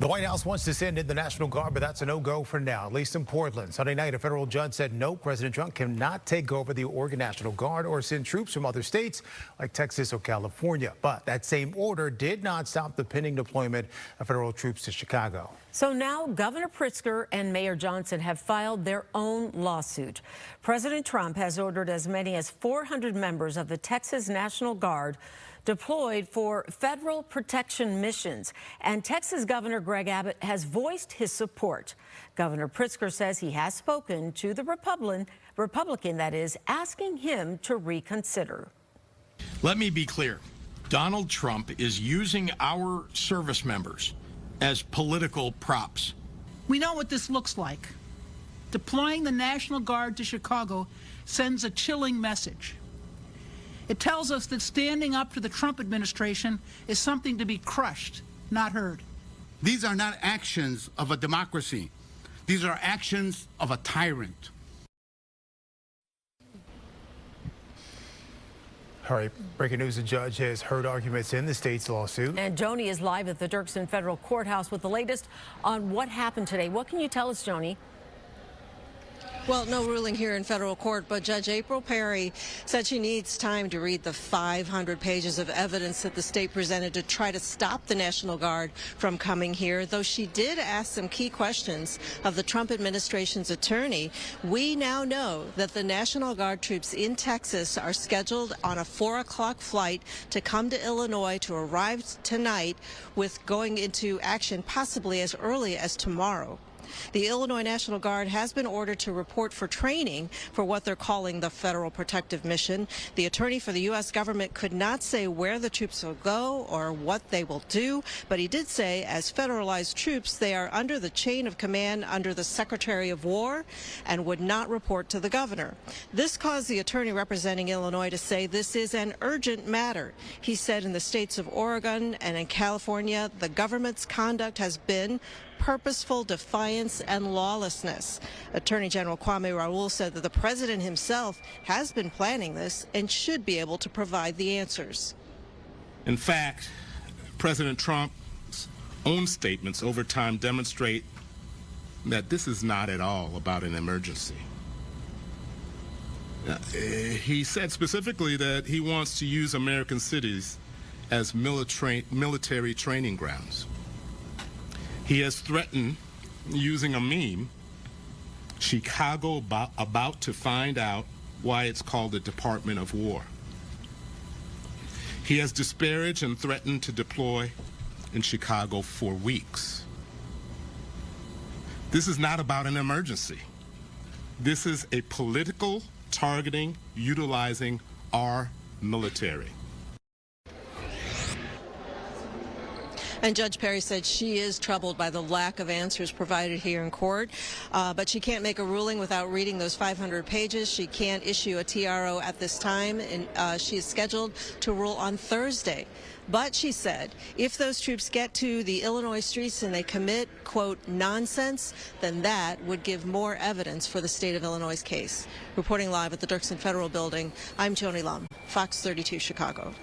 The White House wants to send in the National Guard, but that's a no-go for now, at least in Portland. Sunday night, a federal judge said no, President Trump cannot take over the Oregon National Guard or send troops from other states like Texas or California. But that same order did not stop the pending deployment of federal troops to Chicago. So now Governor Pritzker and Mayor Johnson have filed their own lawsuit. President Trump has ordered as many as 400 members of the Texas National Guard deployed for federal protection missions. And Texas Governor Greg Abbott has voiced his support. Governor Pritzker says he has spoken to the Republican that is, asking him to reconsider. Let me be clear. Donald Trump is using our service members as political props. We know what this looks like. Deploying the National Guard to Chicago sends a chilling message. It tells us that standing up to the Trump administration is something to be crushed, not heard. These are not actions of a democracy. These are actions of a tyrant. All right, breaking news, the judge has heard arguments in the state's lawsuit. And Joni is live at the Dirksen Federal Courthouse with the latest on what happened today. What can you tell us, Joni? Well, no ruling here in federal court, but Judge April Perry said she needs time to read the 500 pages of evidence that the state presented to try to stop the National Guard from coming here, though she did ask some key questions of the Trump administration's attorney. We now know that the National Guard troops in Texas are scheduled on a 4 o'clock flight to come to Illinois to arrive tonight, with going into action possibly as early as tomorrow. The Illinois National Guard has been ordered to report for training for what they're calling the Federal Protective Mission. The attorney for the U.S. government could not say where the troops will go or what they will do, but he did say as federalized troops, they are under the chain of command under the Secretary of War and would not report to the governor. This caused the attorney representing Illinois to say this is an urgent matter. He said in the states of Oregon and in California, the government's conduct has been purposeful defiance and lawlessness. Attorney General Kwame Raoul said that the president himself has been planning this and should be able to provide the answers. In fact, President Trump's own statements over time demonstrate that this is not at all about an emergency. He said specifically that he wants to use American cities as military training grounds. He has threatened using a meme, Chicago about to find out why it's called the Department of War. He has disparaged and threatened to deploy in Chicago for weeks. This is not about an emergency. This is a political targeting utilizing our military. And Judge Perry said she is troubled by the lack of answers provided here in court, but she can't make a ruling without reading those 500 pages. She can't issue a TRO at this time, and she is scheduled to rule on Thursday. But she said if those troops get to the Illinois streets and they commit, quote, nonsense, then that would give more evidence for the state of Illinois' case. Reporting live at the Dirksen Federal Building, I'm Joni Lum, Fox 32 Chicago.